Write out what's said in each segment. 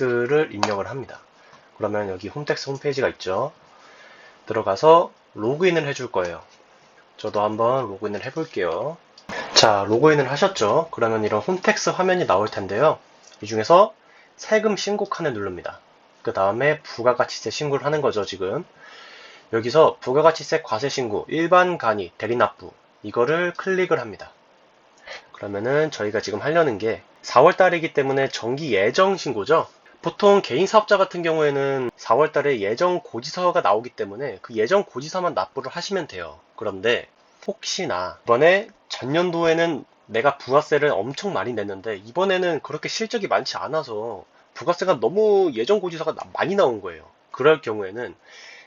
를 입력을 합니다. 그러면 여기 홈택스 홈페이지가 있죠. 들어가서 로그인을 해줄 거예요. 저도 한번 로그인을 해볼게요. 자, 로그인을 하셨죠? 그러면 이런 홈택스 화면이 나올 텐데요. 이 중에서 세금 신고 칸을 누릅니다. 그 다음에 부가가치세 신고를 하는 거죠, 지금. 여기서 부가가치세 과세 신고, 일반 간이, 대리납부, 이거를 클릭을 합니다. 그러면은 저희가 지금 하려는 게 4월달이기 때문에 정기 예정 신고죠. 보통 개인 사업자 같은 경우에는 4월달에 예정 고지서가 나오기 때문에 그 예정 고지서만 납부를 하시면 돼요. 그런데 혹시나 이번에 전년도에는 내가 부가세를 엄청 많이 냈는데 이번에는 그렇게 실적이 많지 않아서 부가세가 너무 예정 고지서가 많이 나온 거예요. 그럴 경우에는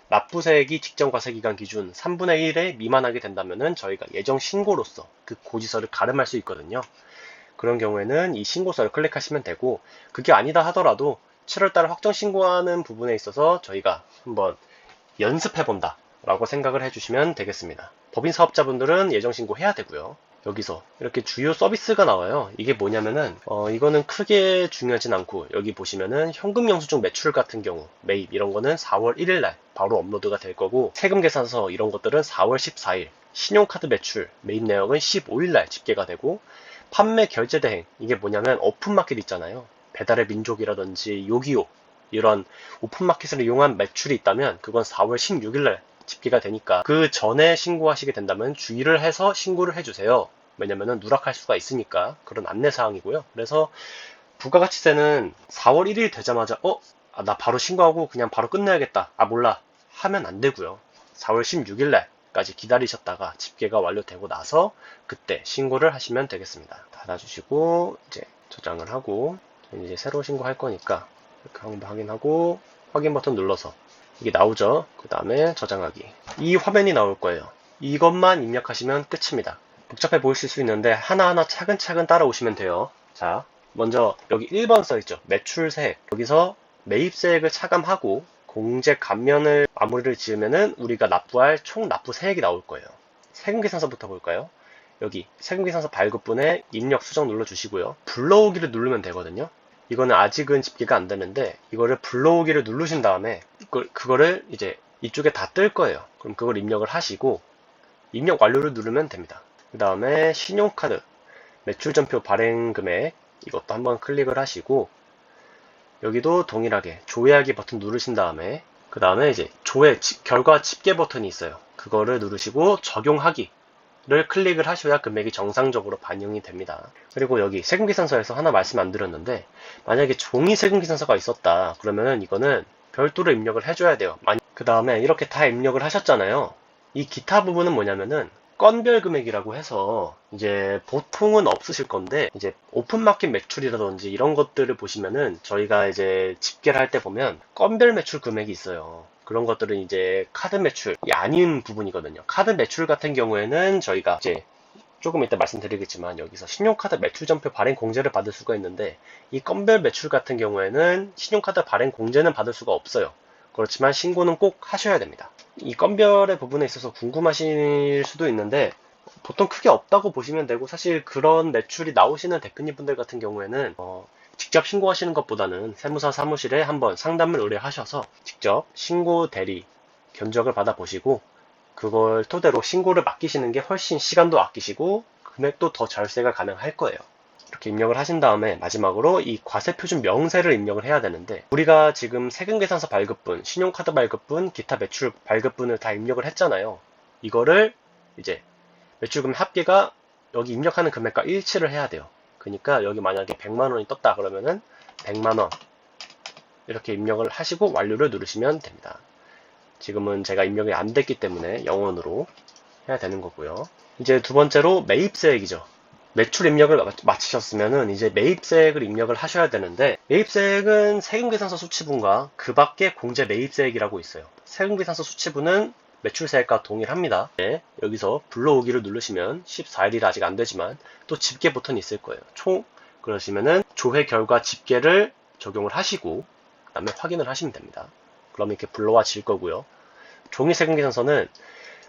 납부세액이 직전과세기간 기준 3분의 1에 미만하게 된다면 저희가 예정 신고로서 그 고지서를 가름할 수 있거든요. 그런 경우에는 이 신고서를 클릭하시면 되고, 그게 아니다 하더라도 7월달 확정 신고하는 부분에 있어서 저희가 한번 연습해본다 라고 생각을 해주시면 되겠습니다. 법인 사업자분들은 예정 신고해야 되고요. 여기서 이렇게 주요 서비스가 나와요. 이게 뭐냐면은 이거는 크게 중요하진 않고, 여기 보시면은 현금 영수증 매출 같은 경우 매입 이런 거는 4월 1일날 바로 업로드가 될 거고, 세금 계산서 이런 것들은 4월 14일, 신용카드 매출 매입 내역은 15일날 집계가 되고, 판매 결제 대행, 이게 뭐냐면 오픈마켓 있잖아요. 배달의 민족이라든지 요기요, 이런 오픈마켓을 이용한 매출이 있다면 그건 4월 16일날 집계가 되니까 그 전에 신고하시게 된다면 주의를 해서 신고를 해주세요. 왜냐면은 누락할 수가 있으니까. 그런 안내사항이고요. 그래서 부가가치세는 4월 1일 되자마자 나 바로 신고하고 그냥 바로 끝내야겠다, 몰라 하면 안 되고요. 4월 16일날 까지 기다리셨다가 집계가 완료되고 나서 그때 신고를 하시면 되겠습니다. 닫아주시고 이제 저장을 하고, 이제 새로 신고할 거니까 이렇게 한번 확인하고 확인 버튼 눌러서 이게 나오죠. 그 다음에 저장하기, 이 화면이 나올 거예요. 이것만 입력하시면 끝입니다. 복잡해 보이실 수 있는데 하나하나 차근차근 따라오시면 돼요. 자, 먼저 여기 1번 써있죠. 매출세액. 여기서 매입세액을 차감하고 공제 감면을 마무리를 지으면은 우리가 납부할 총 납부세액이 나올 거예요. 세금계산서부터 볼까요? 여기 세금계산서 발급분에 입력 수정 눌러주시고요. 불러오기를 누르면 되거든요. 이거는 아직은 집계가 안 되는데 이거를 불러오기를 누르신 다음에 그거를 이제 이쪽에 다 뜰 거예요. 그럼 그걸 입력을 하시고 입력 완료를 누르면 됩니다. 그 다음에 신용카드 매출전표 발행금액, 이것도 한번 클릭을 하시고 여기도 동일하게 조회하기 버튼 누르신 다음에 그 다음에 이제 조회 결과 집계 버튼이 있어요. 그거를 누르시고 적용하기를 클릭을 하셔야 금액이 정상적으로 반영이 됩니다. 그리고 여기 세금계산서에서 하나 말씀 안 드렸는데, 만약에 종이 세금계산서가 있었다 그러면 이거는 별도로 입력을 해줘야 돼요. 그 다음에 이렇게 다 입력을 하셨잖아요. 이 기타 부분은 뭐냐면은 건별 금액이라고 해서 이제 보통은 없으실 건데, 이제 오픈마켓 매출이라든지 이런 것들을 보시면은 저희가 이제 집계를 할 때 보면 건별 매출 금액이 있어요. 그런 것들은 이제 카드 매출이 아닌 부분이거든요. 카드 매출 같은 경우에는 저희가 이제 조금 이따 말씀드리겠지만 여기서 신용카드 매출전표 발행 공제를 받을 수가 있는데, 이 건별 매출 같은 경우에는 신용카드 발행 공제는 받을 수가 없어요. 그렇지만 신고는 꼭 하셔야 됩니다. 이 건별의 부분에 있어서 궁금하실 수도 있는데 보통 크게 없다고 보시면 되고, 사실 그런 매출이 나오시는 대표님 분들 같은 경우에는 직접 신고하시는 것보다는 세무사 사무실에 한번 상담을 의뢰하셔서 직접 신고 대리 견적을 받아보시고 그걸 토대로 신고를 맡기시는 게 훨씬 시간도 아끼시고 금액도 더 절세가 가능할 거예요. 이렇게 입력을 하신 다음에 마지막으로 이 과세표준 명세를 입력을 해야 되는데, 우리가 지금 세금계산서 발급분, 신용카드 발급분, 기타 매출 발급분을 다 입력을 했잖아요. 이거를 이제 매출금 합계가 여기 입력하는 금액과 일치를 해야 돼요. 그러니까 여기 만약에 100만원이 떴다 그러면은 100만원 이렇게 입력을 하시고 완료를 누르시면 됩니다. 지금은 제가 입력이 안 됐기 때문에 0원으로 해야 되는 거고요. 이제 두 번째로 매입세액이죠. 매출 입력을 마치셨으면은 이제 매입세액을 입력을 하셔야 되는데, 매입세액은 세금계산서 수치분과 그 밖에 공제 매입세액이라고 있어요. 세금계산서 수치분은 매출세액과 동일합니다. 네, 여기서 불러오기를 누르시면 14일이라 아직 안 되지만 또 집계 버튼이 있을 거예요. 그러시면은 조회 결과 집계를 적용을 하시고 그 다음에 확인을 하시면 됩니다. 그럼 이렇게 불러와질 거고요. 종이 세금계산서는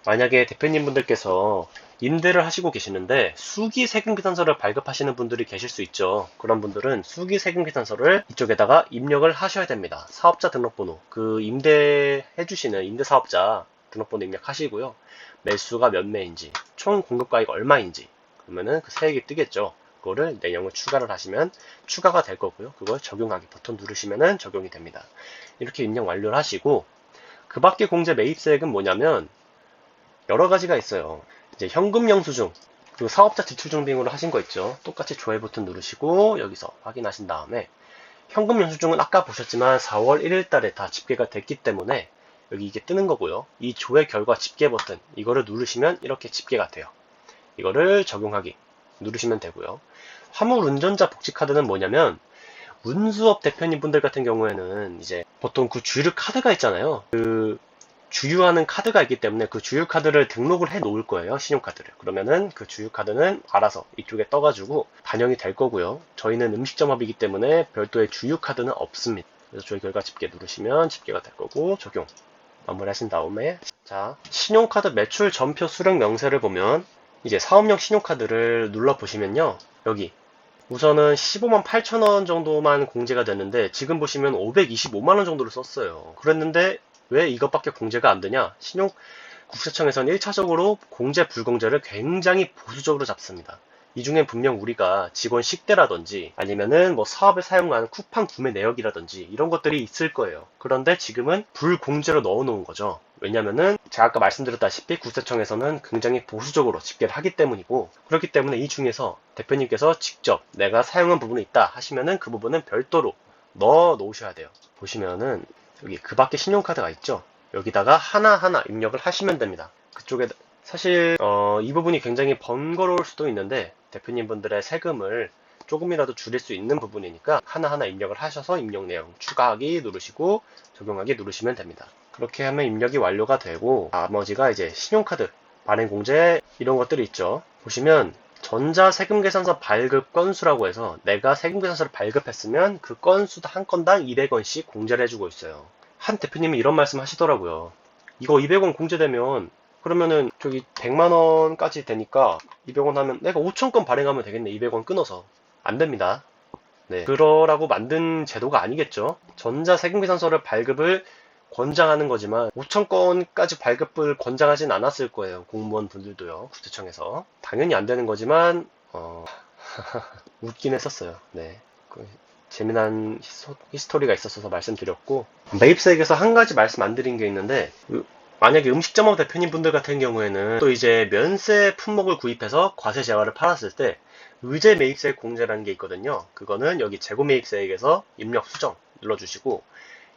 만약에 대표님 분들께서 임대를 하시고 계시는데 수기 세금계산서를 발급하시는 분들이 계실 수 있죠. 그런 분들은 수기 세금계산서를 이쪽에다가 입력을 하셔야 됩니다. 사업자 등록번호, 그 임대해주시는 임대사업자 등록번호 입력하시고요. 매수가 몇 매인지, 총 공급가액 얼마인지, 그러면은 그 세액이 뜨겠죠. 그거를 내용을 추가를 하시면 추가가 될 거고요. 그걸 적용하기 버튼 누르시면은 적용이 됩니다. 이렇게 입력 완료를 하시고, 그 밖에 공제 매입세액은 뭐냐면 여러 가지가 있어요. 이제 현금 영수증, 그 사업자 지출 증빙으로 하신 거 있죠. 똑같이 조회 버튼 누르시고 여기서 확인하신 다음에 현금 영수증은 아까 보셨지만 4월 1일 달에 다 집계가 됐기 때문에 여기 이게 뜨는 거고요. 이 조회 결과 집계 버튼 이거를 누르시면 이렇게 집계가 돼요. 이거를 적용하기 누르시면 되고요. 화물 운전자 복지카드는 뭐냐면 운수업 대표님 분들 같은 경우에는 이제 보통 그 주유 카드가 있잖아요. 그 주유하는 카드가 있기 때문에 그 주유 카드를 등록을 해 놓을 거예요. 신용카드를. 그러면은 그 주유 카드는 알아서 이쪽에 떠가지고 반영이 될 거고요. 저희는 음식점업이기 때문에 별도의 주유 카드는 없습니다. 그래서 조회 결과 집계 누르시면 집계가 될 거고 적용 마무리하신 다음에 자 신용카드 매출 전표 수령 명세를 보면 이제 사업용 신용카드를 눌러 보시면요. 여기 우선은 15만 8천 원 정도만 공제가 됐는데 지금 보시면 525만 원 정도를 썼어요. 그랬는데 왜 이것밖에 공제가 안 되냐? 국세청에서는 1차적으로 공제 불공제를 굉장히 보수적으로 잡습니다. 이 중엔 분명 우리가 직원 식대라든지 아니면은 뭐 사업에 사용하는 쿠팡 구매 내역이라든지 이런 것들이 있을 거예요. 그런데 지금은 불공제로 넣어 놓은 거죠. 왜냐면은 제가 아까 말씀드렸다시피 국세청에서는 굉장히 보수적으로 집계를 하기 때문이고 그렇기 때문에 이 중에서 대표님께서 직접 내가 사용한 부분이 있다 하시면은 그 부분은 별도로 넣어 놓으셔야 돼요. 보시면은 여기 그 밖에 신용카드가 있죠. 여기다가 하나하나 입력을 하시면 됩니다. 그쪽에 사실 이 부분이 굉장히 번거로울 수도 있는데 대표님 분들의 세금을 조금이라도 줄일 수 있는 부분이니까 하나하나 입력을 하셔서 입력 내용 추가하기 누르시고 적용하기 누르시면 됩니다. 그렇게 하면 입력이 완료가 되고 나머지가 이제 신용카드 발행공제 이런 것들이 있죠. 보시면 전자세금계산서 발급 건수라고 해서 내가 세금계산서를 발급했으면 그 건수도 한 건당 200원씩 공제를 해주고 있어요. 한 대표님이 이런 말씀 하시더라고요. 이거 200원 공제되면 그러면은 저기 100만원까지 되니까 200원 하면 내가 5,000건 발행하면 되겠네. 200원 끊어서. 안 됩니다. 네. 그러라고 만든 제도가 아니겠죠. 전자세금계산서를 발급을 권장하는 거지만 5,000건까지 발급을 권장하진 않았을 거예요. 공무원 분들도요. 국세청에서. 당연히 안 되는 거지만 웃긴 했었어요. 네. 재미난 히스토리가 있었어서 말씀드렸고 매입세액에서 한 가지 말씀 안 드린 게 있는데 만약에 음식점업 대표님 분들 같은 경우에는 또 이제 면세 품목을 구입해서 과세 재화를 팔았을 때 의제 매입세액 공제라는 게 있거든요. 그거는 여기 재고 매입세액에서 입력 수정 눌러주시고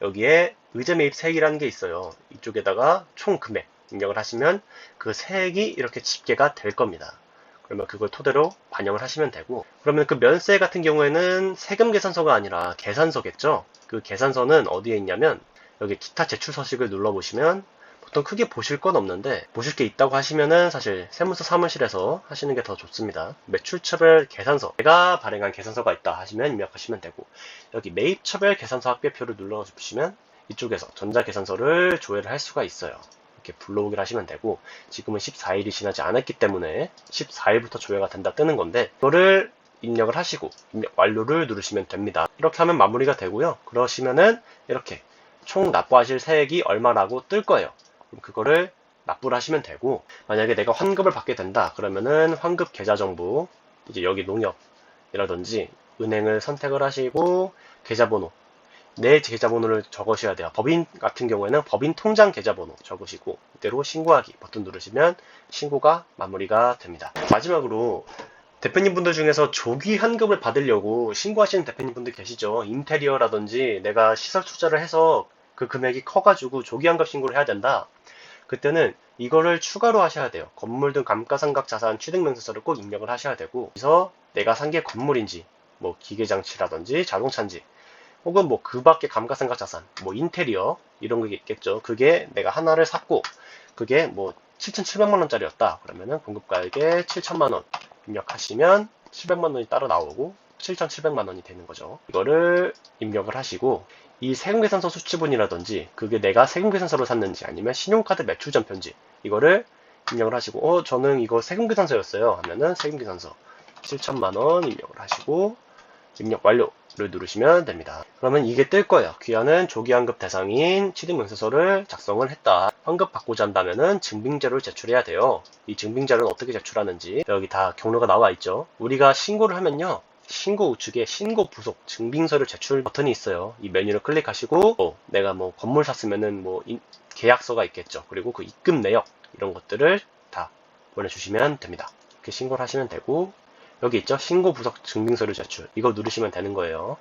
여기에 의제 매입세액이라는 게 있어요. 이쪽에다가 총 금액 입력을 하시면 그 세액이 이렇게 집계가 될 겁니다. 그러면 그걸 토대로 반영을 하시면 되고 그러면 그 면세 같은 경우에는 세금 계산서가 아니라 계산서겠죠. 그 계산서는 어디에 있냐면 여기 기타 제출 서식을 눌러보시면 보통 크게 보실 건 없는데 보실 게 있다고 하시면은 사실 세무서 사무실에서 하시는 게 더 좋습니다. 매출처별 계산서 내가 발행한 계산서가 있다 하시면 입력하시면 되고 여기 매입처별 계산서 합계표를 눌러주시면 이쪽에서 전자계산서를 조회를 할 수가 있어요. 이렇게 불러오기를 하시면 되고 지금은 14일이 지나지 않았기 때문에 14일부터 조회가 된다 뜨는 건데 이거를 입력을 하시고 입력 완료를 누르시면 됩니다. 이렇게 하면 마무리가 되고요. 그러시면은 이렇게 총 납부하실 세액이 얼마라고 뜰 거예요. 그럼 그거를 납부를 하시면 되고 만약에 내가 환급을 받게 된다 그러면은 환급 계좌 정보 이제 여기 농협이라든지 은행을 선택을 하시고 계좌번호 내 계좌번호를 적으셔야 돼요. 법인 같은 경우에는 법인 통장 계좌번호 적으시고 이대로 신고하기 버튼 누르시면 신고가 마무리가 됩니다. 마지막으로 대표님 분들 중에서 조기 환급을 받으려고 신고하시는 대표님 분들 계시죠. 인테리어라든지 내가 시설 투자를 해서 그 금액이 커가지고 조기 환급 신고를 해야 된다. 그때는 이거를 추가로 하셔야 돼요. 건물 등 감가상각 자산 취득명세서를 꼭 입력을 하셔야 되고 그래서 내가 산 게 건물인지 뭐 기계장치라든지 자동차인지 혹은 뭐 그 밖에 감가상각 자산 뭐 인테리어 이런 게 있겠죠. 그게 내가 하나를 샀고 그게 뭐 7,700만원짜리였다 그러면은 공급가액에 7천만원 입력하시면 700만원이 따로 나오고 7,700만원이 되는 거죠. 이거를 입력을 하시고 이 세금계산서 수취분이라든지 그게 내가 세금계산서로 샀는지 아니면 신용카드 매출전표인지 이거를 입력을 하시고 저는 이거 세금계산서였어요 하면은 세금계산서 7천만원 입력을 하시고 입력 완료를 누르시면 됩니다. 그러면 이게 뜰 거예요. 귀하는 조기환급 대상인 취득명세서를 작성을 했다. 환급 받고자 한다면은 증빙자료를 제출해야 돼요. 이 증빙자료는 어떻게 제출하는지 여기 다 경로가 나와 있죠. 우리가 신고를 하면요. 신고 우측에 신고 부속 증빙서를 제출 버튼이 있어요. 이 메뉴를 클릭하시고 내가 뭐 건물 샀으면은 뭐 계약서가 있겠죠. 그리고 그 입금 내역 이런 것들을 다 보내주시면 됩니다. 이렇게 신고를 하시면 되고 여기 있죠? 신고 부속 증빙서류 제출. 이거 누르시면 되는 거예요.